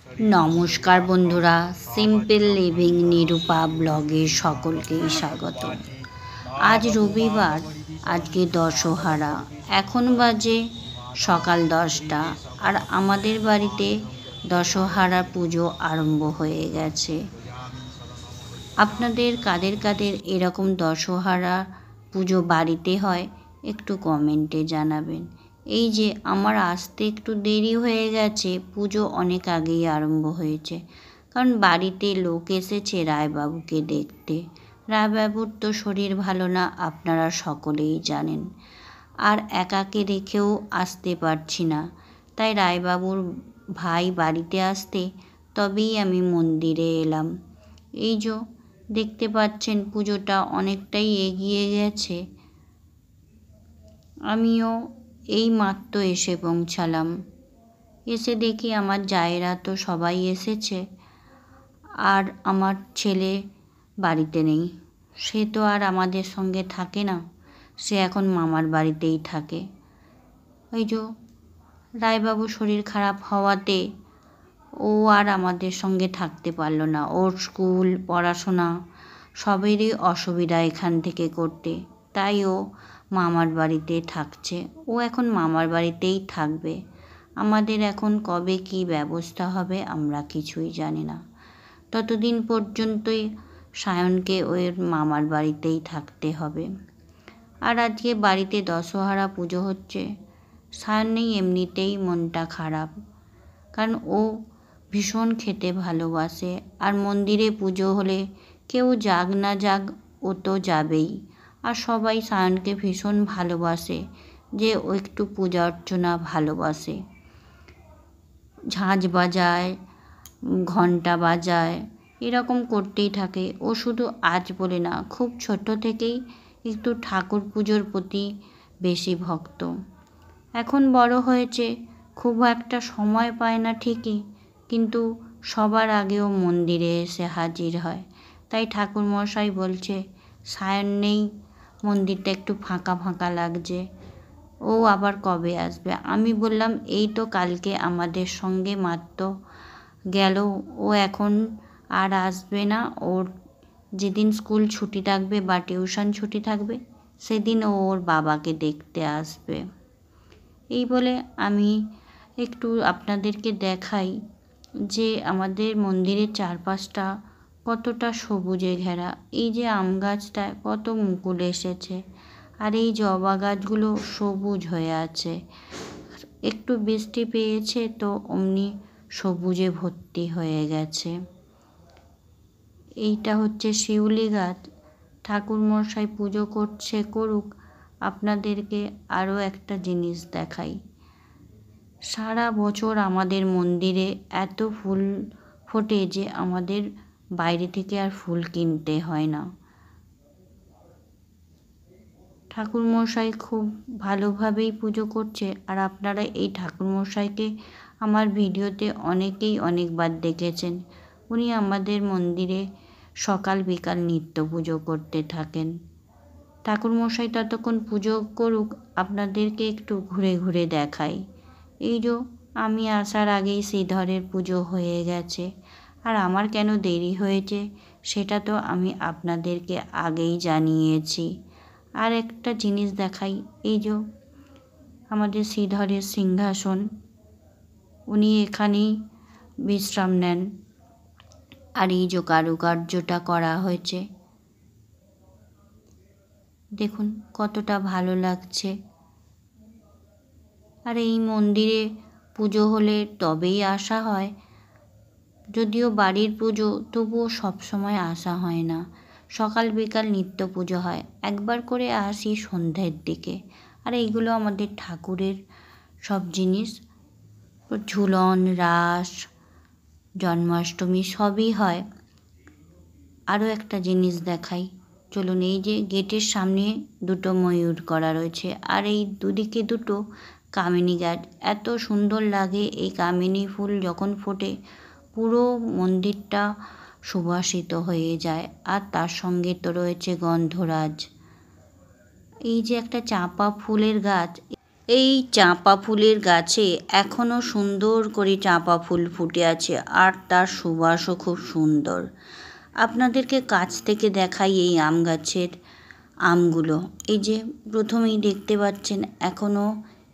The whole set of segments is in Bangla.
নমস্কার বন্ধুরা, সিম্পল লিভিং নিরূপা ব্লগে সকলকেই স্বাগত। আজ রবিবার, আজকে দশহারা। এখন বাজে সকাল 10টা, আর আমাদের বাড়িতে দশহারা পুজো আরম্ভ হয়ে গেছে। আপনাদের কাদের কাদের এরকম দশহারা পুজো বাড়িতে হয় একটু কমেন্টে জানাবেন। এই যে আমার আসতে একটু দেরি হয়ে গেছে, পুজো অনেক আগেই আরম্ভ হয়েছে, কারণ বাড়িতে লোক এসেছে রায়বাবুকে দেখতে। রায়বাবুর তো শরীর ভালো না, আপনারা সকলেই জানেন। আর একাকে রেখেও আসতে পারছি না, তাই রায়বাবুর ভাই বাড়িতে আসতে তবেই আমি মন্দিরে এলাম। এই যে দেখতে পাচ্ছেন পুজোটা অনেকটাই এগিয়ে গেছে। আমিও এই মাত্র এসে পৌঁছালাম। এসে দেখি আমার জায়েরা তো সবাই এসেছে, আর আমার ছেলে বাড়িতে নেই। সে তো আর আমাদের সঙ্গে থাকে না, সে এখন মামার বাড়িতেই থাকে। ওই যে রায়বাবু শরীর খারাপ হওয়াতে ও আর আমাদের সঙ্গে থাকতে পারলো না। ওর স্কুল পড়াশোনা সবেরই অসুবিধা এখান থেকে করতে, তাই ও মামার বাড়িতে থাকছে। ও এখন মামার বাড়িতেই থাকবে। আমাদের এখন কবে কি ব্যবস্থা হবে আমরা কিছুই জানি না। ততদিন পর্যন্তই সায়নকে ওর মামার বাড়িতেই থাকতে হবে। আর আজকে বাড়িতে দশহারা পুজো হচ্ছে। সায়ন নেই, এমনিতেই মনটা খারাপ, কারণ ও ভীষণ খেতে ভালোবাসে। আর মন্দিরে পুজো হলে কেউ যাক না যাক ও তো যাবেই। আর সবাই সায়নকে ভীষণ ভালোবাসে যে ও একটু পূজা অর্চনা ভালোবাসে। ঝাঁঝ বাজায়, ঘন্টা বাজায়, এরকম করতেই থাকে। ও শুধু আজ বলে না, খুব ছোট থেকেই একটু ঠাকুর পুজোর প্রতি বেশি ভক্ত। এখন বড় হয়েছে, খুব একটা সময় পায় না ঠিকই, কিন্তু সবার আগেও মন্দিরে এসে হাজির হয়। তাই ঠাকুরমশাই বলছে সায়ন নেই, মন্দিরটা একটু ফাঁকা ফাঁকা লাগছে, ও আবার কবে আসবে। আমি বললাম এই তো কালকে আমাদের সঙ্গে মাত্র গেল, ও এখন আর আসবে না। ওর যেদিন স্কুল ছুটি থাকবে বা টিউশন ছুটি থাকবে সেদিন ও ওর বাবাকে দেখতে আসবে। এই বলে আমি একটু আপনাদেরকে দেখাই যে আমাদের মন্দিরের চারপাশটা কতটা সবুজে ঘেরা। এই যে আম গাছটায় কত মুকুল এসেছে, আর এই জবা গাছগুলো সবুজ হয়ে আছে। একটু বৃষ্টি পেয়েছে তো অমনি সবুজে ভর্তি হয়ে গেছে। এইটা হচ্ছে শিউলি গাছ। ঠাকুরমশাই পুজো করছে, করুক। আপনাদেরকে আরও একটা জিনিস দেখাই। সারা বছর আমাদের মন্দিরে এত ফুল ফোটে যে আমাদের বাইরে থেকে আর ফুল কিনতে হয় না। ঠাকুরমশাই খুব ভালোভাবেই পুজো করছে। আর আপনারা এই ঠাকুরমশাইকে আমার ভিডিওতে অনেকেই অনেকবার দেখেছেন। উনি আমাদের মন্দিরে সকাল বিকাল নিত্য পুজো করতে থাকেন। ঠাকুরমশাই ততক্ষণ পুজো করুক, আপনাদেরকে একটু ঘুরে ঘুরে দেখাই। এই যে আমি আসার আগেই শ্রীধরের পুজো হয়ে গেছে। আর আমার কেন দেরি হয়েছে সেটা তো আমি আপনাদেরকে আগেই জানিয়েছি। আর একটা জিনিস দেখাই, এই যে আমাদের শ্রীধরের সিংহাসন, উনি এখানেই বিশ্রাম নেন। আর এই যে কারুকার্যটা করা হয়েছে দেখুন কতটা ভালো লাগছে। আর এই মন্দিরে পুজো হলে তবেই আসা হয়, যদিও বাড়ির পুজো তবুও সবসময় আসা হয় না। সকাল বিকাল নিত্য পুজো হয়, একবার করে আসি সন্ধ্যের দিকে। আর এইগুলো আমাদের ঠাকুরের সব জিনিস, ঝুলন, রাস, জন্মাষ্টমী সবই হয়। আরও একটা জিনিস দেখাই, চলুন। এই যে গেটের সামনে দুটো ময়ূর করা রয়েছে, আর এই দুদিকে দুটো কামিনী গাছ। এত সুন্দর লাগে এই কামিনী ফুল যখন ফোটে, পুরো মন্দিরটা সুবাসিত হয়ে যায়। আর তার সঙ্গে তো রয়েছে গন্ধরাজ। এই যে একটা চাঁপা ফুলের গাছ, এই চাঁপা ফুলের গাছে এখনও সুন্দর করে চাঁপা ফুল ফুটে আছে, আর তার সুবাসও খুব সুন্দর। আপনাদেরকে কাছ থেকে দেখাই এই আম গাছের আমগুলো। এই যে প্রথমেই দেখতে পাচ্ছেন এখনও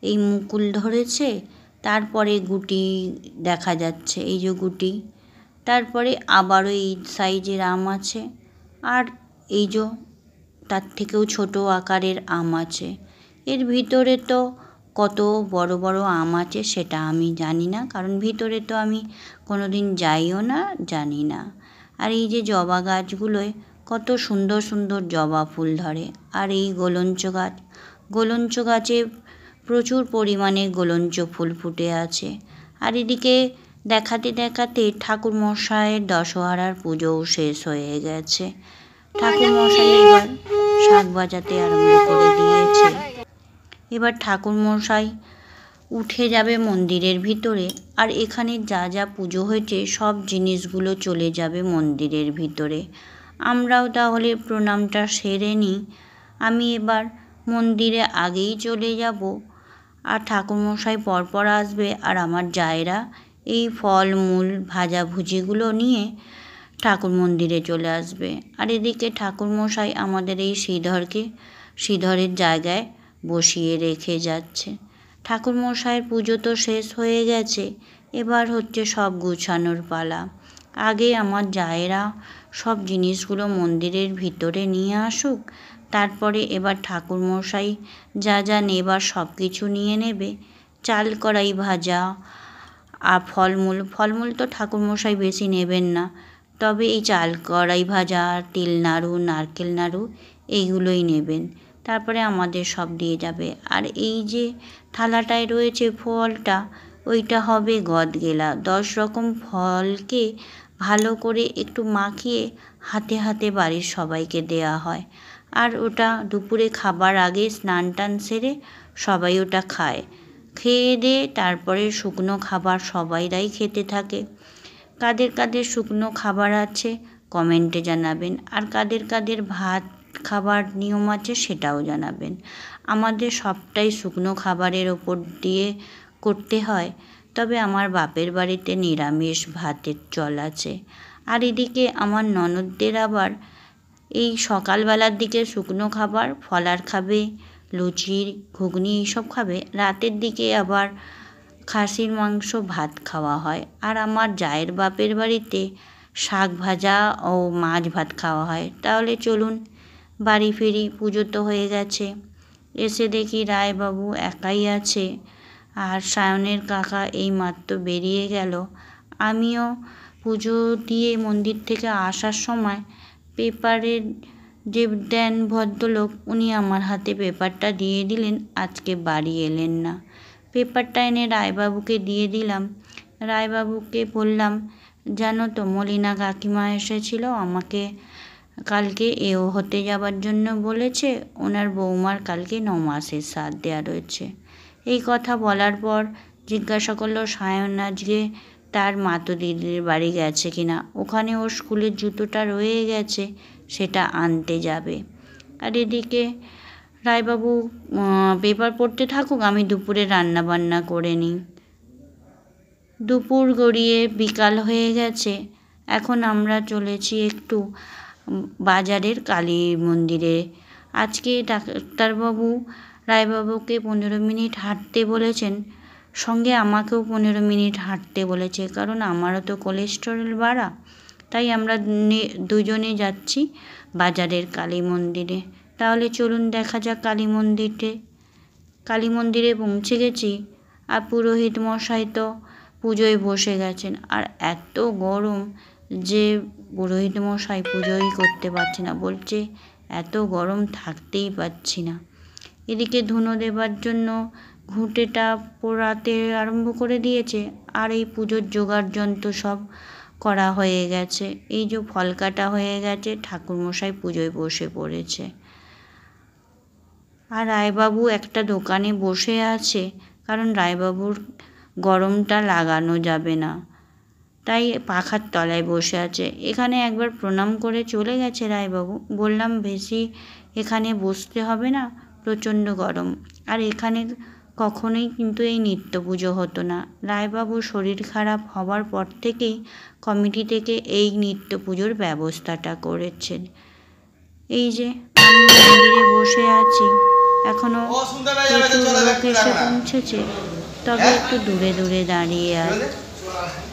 এই মুকুল ধরেছে, তারপরে গুটি দেখা যাচ্ছে, এই যে গুটি, তারপরে আবারও এই সাইজের আম আছে, আর এই যে তার থেকেও ছোট আকারের আম আছে। এর ভিতরে তো কত বড় বড় আম আছে সেটা আমি জানি না, কারণ ভিতরে তো আমি কোনো দিন যাইও না, জানি না। আর এই যে জবা গাছগুলোয় কত সুন্দর সুন্দর জবা ফুল ধরে। আর এই গোলঞ্চ গাছে প্রচুর পরিমাণে গোলঞ্চ ফুল ফুটে আছে। আর এদিকে দেখাতে দেখাতে ঠাকুরমশাইয়ের দশহরার পুজোও শেষ হয়ে গেছে। ঠাকুরমশাই এবার শাঁখ বাজাতে আরম্ভ করে দিয়েছে। এবার ঠাকুরমশাই উঠে যাবে মন্দিরের ভিতরে, আর এখানে যা যা পুজো হয়েছে সব জিনিসগুলো চলে যাবে মন্দিরের ভিতরে। আমরাও তাহলে প্রণামটা সেরে নিই। আমি এবার মন্দিরে আগেই চলে যাব, আর ঠাকুরমশাই পরপর আসবে, আর আমার জায়েরা এই ফল মূল ভাজাভুজিগুলো নিয়ে ঠাকুর মন্দিরে চলে আসবে। আর এদিকে ঠাকুরমশাই আমাদের এই শ্রীধরের জায়গায় বসিয়ে রেখে যাচ্ছে। ঠাকুরমশাইয়ের পুজো তো শেষ হয়ে গেছে, এবার হচ্ছে সব গুছানোর পালা। আগে আমার জায়েরা সব জিনিসগুলো মন্দিরের ভিতরে নিয়ে আসুক, তারপরে এবার ঠাকুরমশাই যা যা নেবার সব কিছু নিয়ে নেবে। চাল কড়াই ভাজা আর ফলমূল তো ঠাকুরমশাই বেশি নেবেন না, তবে এই চাল কড়াই ভাজা, তিল নাড়ু, নারকেল নাড়ু এইগুলোই নেবেন। তারপরে আমাদের সব দিয়ে যাবে। আর এই যে থালাটায় রয়েছে ফলটা, ওইটা হবে গদগেলা। 10 রকম ফলকে ভালো করে একটু মাখিয়ে হাতে হাতে বাড়ির সবাইকে দেয়া হয়। আর ওটা দুপুরে খাবার আগে স্নান টান সেরে সবাই ওটা খায়। খেয়ে দিয়ে তারপরে শুকনো খাবার সবাইরাই খেতে থাকে। কাদের কাদের শুকনো খাবার আছে কমেন্টে জানাবেন, আর কাদের কাদের ভাত খাবার নিয়ম আছে সেটাও জানাবেন। আমাদের সবটাই শুকনো খাবারের ওপর দিয়ে করতে হয়, তবে আমার বাপের বাড়িতে নিরামিষ ভাতের চল আছে। আর এদিকে আমার ননদদের আবার এই সকালবেলার দিকে শুকনো খাবার, ফলার খাবে, লুচি ঘুগনি এইসব খাবে। রাতের দিকে আবার খাসির মাংস ভাত খাওয়া হয়। আর আমার জায়ের বাপের বাড়িতে শাক ভাজা ও মাছ ভাত খাওয়া হয়। তাহলে চলুন বাড়ি ফিরি, পুজো তো হয়ে গেছে। এসে দেখি রায়বাবু একাই আছে, আর সায়নের কাকা এই মাত্র বেরিয়ে গেল। আমিও পুজো দিয়ে মন্দির থেকে আসার সময় পেপারের যে দেন ভদ্রলোক, উনি আমার হাতে পেপারটা দিয়ে দিলেন, আজকে বাড়ি এলেন না। পেপারটা এনে রায়বাবুকে দিয়ে দিলাম। রায়বাবুকে বললাম, জানো তো মলিনা কাকিমা এসেছিল, আমাকে কালকে এও হতে যাবার জন্য বলেছে, ওনার বৌমার কালকে 9 মাসের শ্রাদ্ধ দেওয়া রয়েছে। এই কথা বলার পর জিজ্ঞাসা করলো সায়ন আজকে তার মাতো দিদির বাড়ি গেছে কিনা, ওখানে ওর স্কুলের জুতোটা রয়ে গেছে, সেটা আনতে যাবে। আর এদিকে রায়বাবু পেপার পড়তে থাকুক, আমি দুপুরে রান্না বান্না করে নিই। দুপুর গড়িয়ে বিকাল হয়ে গেছে। এখন আমরা চলেছি একটু বাজারের কালী মন্দিরে। আজকে ডাক্তারবাবু রায়বাবুকে 15 মিনিট হাঁটতে বলেছেন, সঙ্গে আমাকেও 15 মিনিট হাঁটতে বলেছে, কারণ আমারও তো কোলেস্টেরল বাড়া। তাই আমরা দুজনে যাচ্ছি বাজারের কালী মন্দিরে। তাহলে চলুন দেখা যাক কালী মন্দিরে পৌঁছে গেছি। আর পুরোহিত মশাই তো পুজোয় বসে গেছেন, আর এত গরম যে পুরোহিত মশাই পুজোই করতে পারছে না, বলছে এত গরম থাকতেই পারছি না। এদিকে ধুনো দেবার জন্য ঘুঁটেটা পোড়াতে আরম্ভ করে দিয়েছে, আর এই পুজোর জোগাড় যন্ত্র সব করা হয়ে গেছে। এই যে ফল কাটা হয়ে গেছে, ঠাকুরমশাই পুজোয় বসে পড়েছে। আর রায়বাবু একটা দোকানে বসে আছে, কারণ রায়বাবুর গরমটা লাগানো যাবে না, তাই পাখার তলায় বসে আছে। এখানে একবার প্রণাম করে চলে গেছে রায়বাবু। বললাম বেশি এখানে বসতে হবে না, প্রচণ্ড গরম। আর এখানে কখনোই কিন্তু এই নিত্য পুজো হতো না। রায়বাবুর শরীর খারাপ হওয়ার পর থেকেই কমিটি থেকে এই নিত্য পুজোর ব্যবস্থাটা করেছেন। এই যে আমি মন্দিরে বসে আছি, এখনো প্রচুর লোক এসে পৌঁছেছে, তবে একটু দূরে দূরে দাঁড়িয়ে আছে।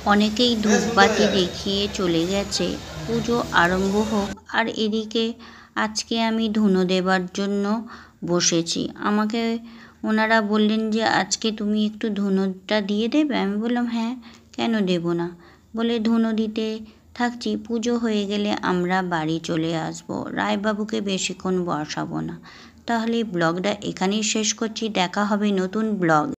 অনেকেই ধূপবাতি দেখিয়ে চলে গেছে, পুজো আরম্ভ হোক। আর এদিকে আজকে আমি ধুনো দেবার জন্য বসেছি। আমাকে ওনারা বললেন যে আজকে তুমি একটু ধুনোটা দিয়ে দেবে। আমি বললাম হ্যাঁ, কেন দেব না। বলে ধুনো দিতে থাকছি, পুজো হয়ে গেলে আমরা বাড়ি চলে আসব, রায়বাবুকে বেশিক্ষণ বসাবো না। তাহলে ব্লগটা এখানেই শেষ করছি, দেখা হবে নতুন ব্লগ।